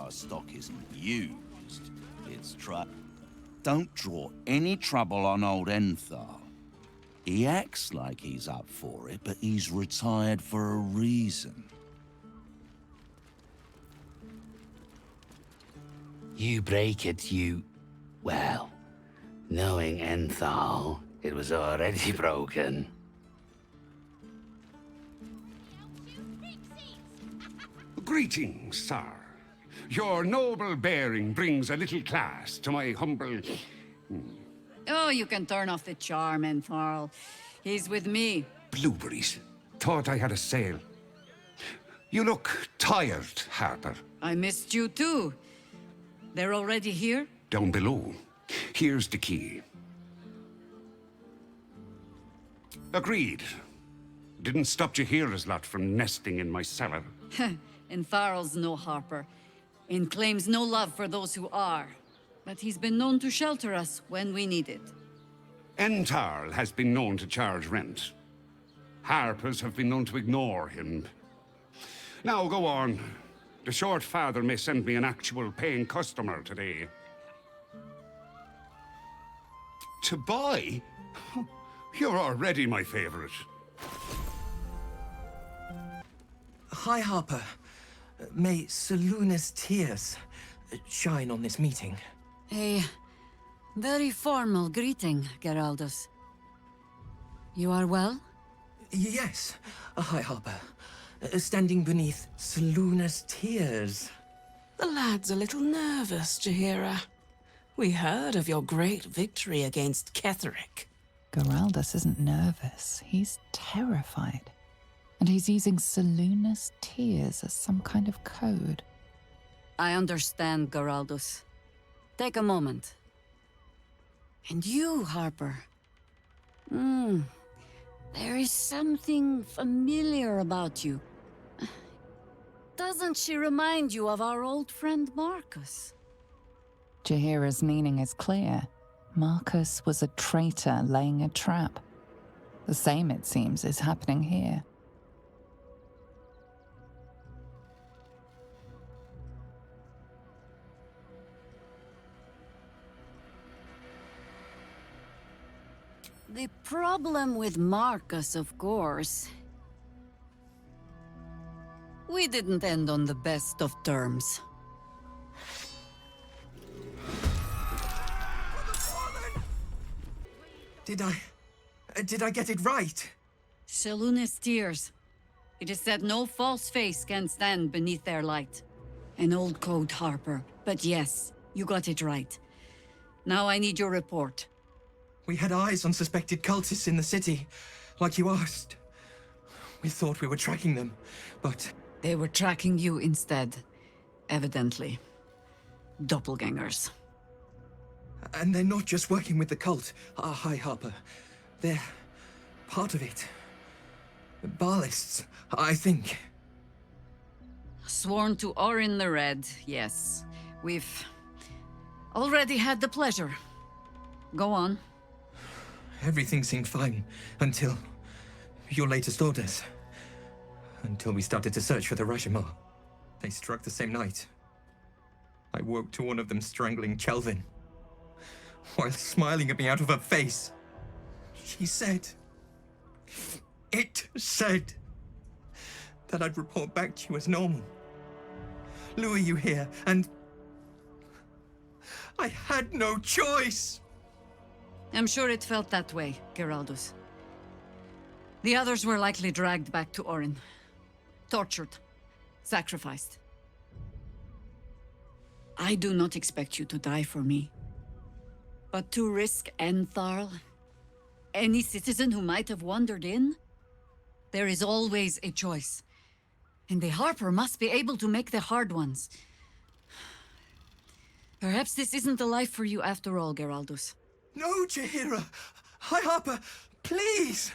our stock isn't used, it's Don't draw any trouble on old Enthal. He acts like he's up for it, but he's retired for a reason. You break it, you... Well, knowing Enthal, it was already broken. Greetings, sir. Your noble bearing brings a little class to my humble... Oh, you can turn off the charm, Enthal. He's with me. Blueberries. Thought I had a sale. You look tired, Harper. I missed you too. They're already here? Down below. Here's the key. Agreed. Didn't stop Jahira's lot from nesting in my cellar. Enthal's no Harper, and claims no love for those who are. But he's been known to shelter us when we need it. Enthal has been known to charge rent. Harpers have been known to ignore him. Now go on. The short father may send me an actual paying customer today. To buy? You're already my favorite. Hi, Harper. May Seluna's tears shine on this meeting. A very formal greeting, Geraldus. You are well? Yes. Hi, Harper. Standing beneath Seluna's tears. The lad's a little nervous, Jahira. We heard of your great victory against Ketheric. Geraldus isn't nervous. He's terrified. And he's using Seluna's tears as some kind of code. I understand, Geraldus. Take a moment. And you, Harper. There is something familiar about you. Doesn't she remind you of our old friend Marcus? Jahira's meaning is clear. Marcus was a traitor laying a trap. The same, it seems, is happening here. The problem with Marcus, of course... We didn't end on the best of terms. Did I get it right? Seluna's tears. It is said no false face can stand beneath their light. An old code, Harper. But yes, you got it right. Now I need your report. We had eyes on suspected cultists in the city, like you asked. We thought we were tracking them, but... They were tracking you instead, evidently. Doppelgangers. And they're not just working with the cult. Hi, Harper. They're part of it. Ballists, I think. Sworn to Orin the Red, yes. We've already had the pleasure. Go on. Everything seemed fine until your latest orders. Until we started to search for the Rashomon. They struck the same night. I woke to one of them strangling Kelvin, while smiling at me out of her face. She said... It said... that I'd report back to you as normal. Lure you here, and... I had no choice! I'm sure it felt that way, Geraldus. The others were likely dragged back to Orin. Tortured. Sacrificed. I do not expect you to die for me. But to risk Enthal, any citizen who might have wandered in, there is always a choice. And the Harper must be able to make the hard ones. Perhaps this isn't the life for you after all, Geraldus. No, Jahira! Hi, Harper! Please!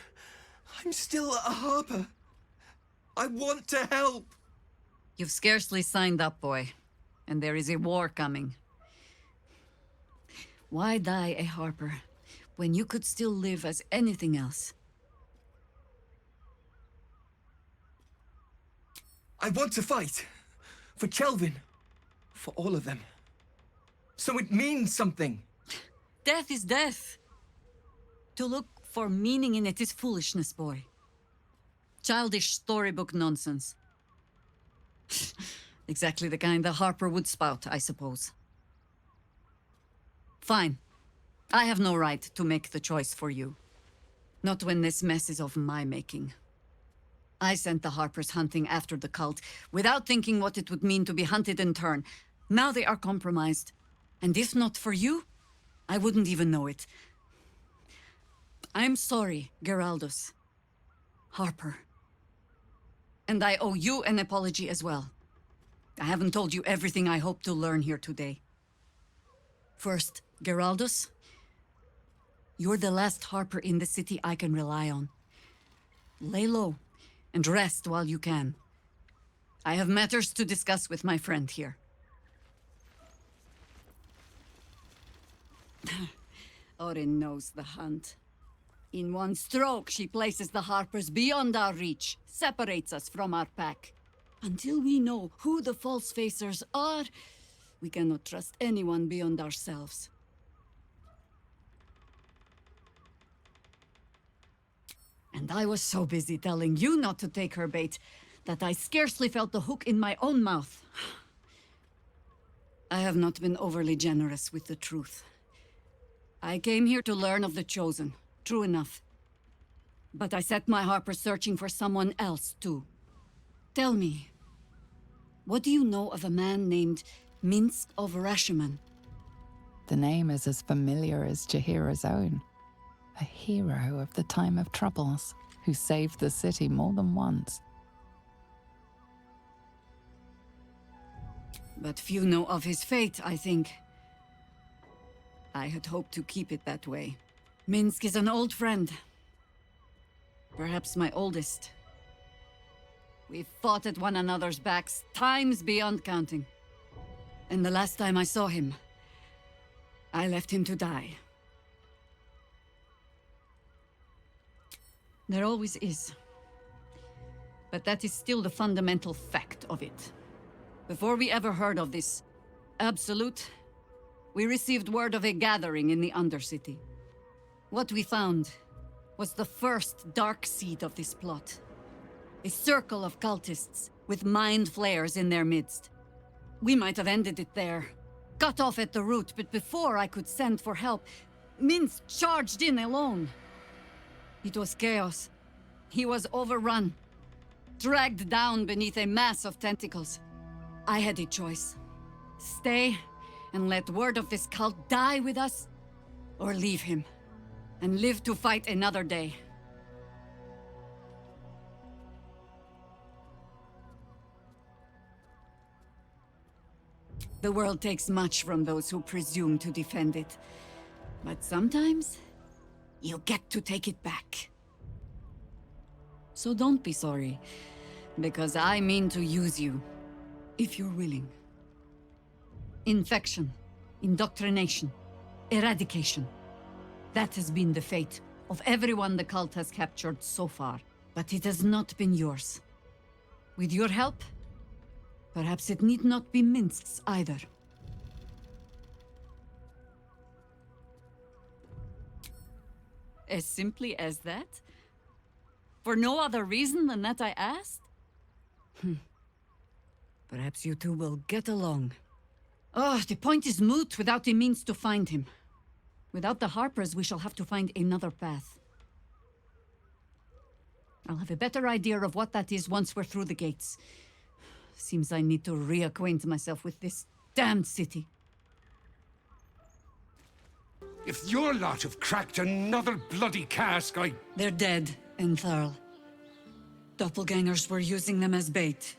I'm still a Harper. I want to help! You've scarcely signed up, boy. And there is a war coming. Why die a Harper, when you could still live as anything else? I want to fight. For Kelvin. For all of them. So it means something. Death is death. To look for meaning in it is foolishness, boy. Childish storybook nonsense. Exactly the kind the Harper would spout, I suppose. Fine. I have no right to make the choice for you. Not when this mess is of my making. I sent the Harpers hunting after the cult, without thinking what it would mean to be hunted in turn. Now they are compromised. And if not for you, I wouldn't even know it. I'm sorry, Geraldus. Harper. And I owe you an apology as well. I haven't told you everything I hope to learn here today. First, Geraldus, you're the last Harper in the city I can rely on. Lay low and rest while you can. I have matters to discuss with my friend here. Orin knows the hunt. In one stroke, she places the Harpers beyond our reach, separates us from our pack. Until we know who the false facers are, we cannot trust anyone beyond ourselves. And I was so busy telling you not to take her bait that I scarcely felt the hook in my own mouth. I have not been overly generous with the truth. I came here to learn of the Chosen. True enough. But I set my Harper searching for someone else, too. Tell me, what do you know of a man named Minsk of Rashomon? The name is as familiar as Jaheira's own. A hero of the time of troubles, who saved the city more than once. But few know of his fate, I think. I had hoped to keep it that way. Minsk is an old friend. Perhaps my oldest. We've fought at one another's backs times beyond counting. And the last time I saw him, I left him to die. There always is. But that is still the fundamental fact of it. Before we ever heard of this Absolute, we received word of a gathering in the Undercity. What we found was the first dark seed of this plot. A circle of cultists with mind flayers in their midst. We might have ended it there, cut off at the root, but before I could send for help, Minsk charged in alone. It was chaos. He was overrun, dragged down beneath a mass of tentacles. I had a choice. Stay and let word of this cult die with us, or leave him and live to fight another day. The world takes much from those who presume to defend it. But sometimes, you get to take it back. So don't be sorry, because I mean to use you, if you're willing. Infection, indoctrination, eradication. That has been the fate of everyone the cult has captured so far, but it has not been yours. With your help, perhaps it need not be Minsk's either. As simply as that? For no other reason than that I asked? Perhaps you two will get along. Oh, the point is moot without a means to find him. Without the Harpers, we shall have to find another path. I'll have a better idea of what that is once we're through the gates. Seems I need to reacquaint myself with this damned city. If your lot have cracked another bloody cask, They're dead, Entharl. Doppelgangers were using them as bait.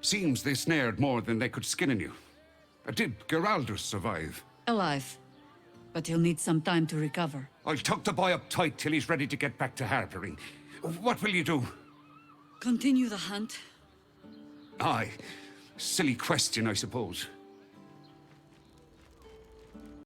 Seems they snared more than they could skin in you. Did Geraldus survive? Alive. But he'll need some time to recover. I'll tuck the boy up tight till he's ready to get back to harpering. What will you do? Continue the hunt. Aye. Silly question, I suppose.